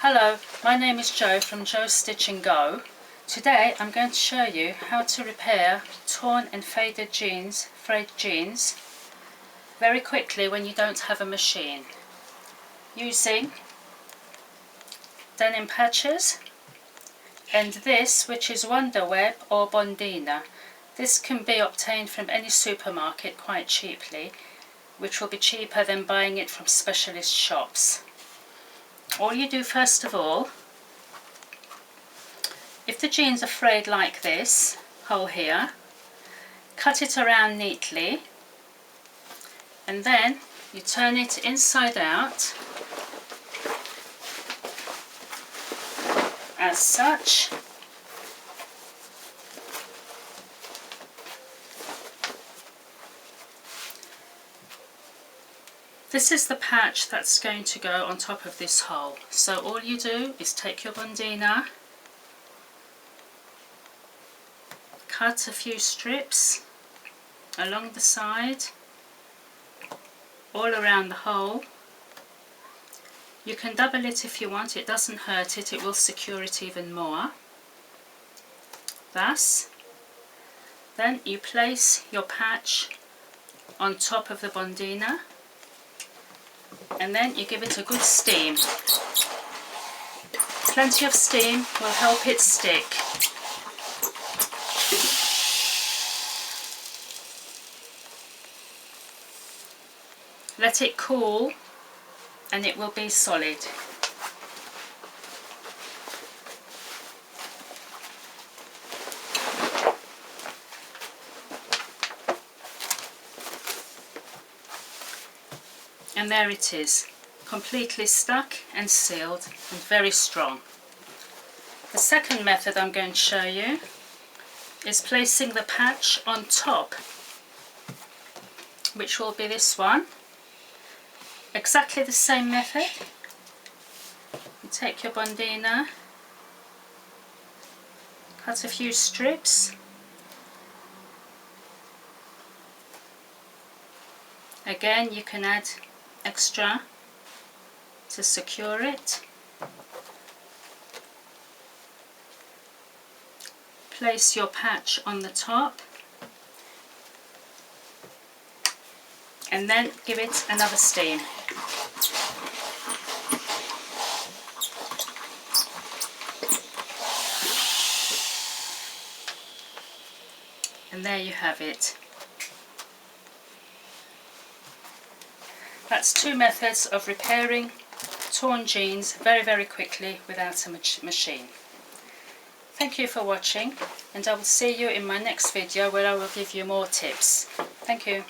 Hello, my name is Jo from Jo's StitchNgo. Today I'm going to show you how to repair torn and faded jeans, frayed jeans, very quickly when you don't have a machine, using denim patches and this, which is Wonder Web or Bondina. This can be obtained from any supermarket quite cheaply, which will be cheaper than buying it from specialist shops. All you do first of all, if the jeans are frayed like this, hole here, cut it around neatly and then you turn it inside out as such. This is the patch that's going to go on top of this hole. So all you do is take your bondina, cut a few strips along the side, all around the hole. You can double it if you want, it doesn't hurt it, it will secure it even more. Thus. Then you place your patch on top of the bondina and then you give it a good steam. Plenty of steam will help it stick. Let it cool and it will be solid. And there it is, completely stuck and sealed and very strong. The second method I'm going to show you is placing the patch on top, which will be this one. Exactly the same method. You take your bondina, cut a few strips, again you can add extra to secure it. Place your patch on the top and then give it another steam. And there you have it. That's two methods of repairing torn jeans very quickly without a machine. Thank you for watching, and I will see you in my next video where I will give you more tips. Thank you.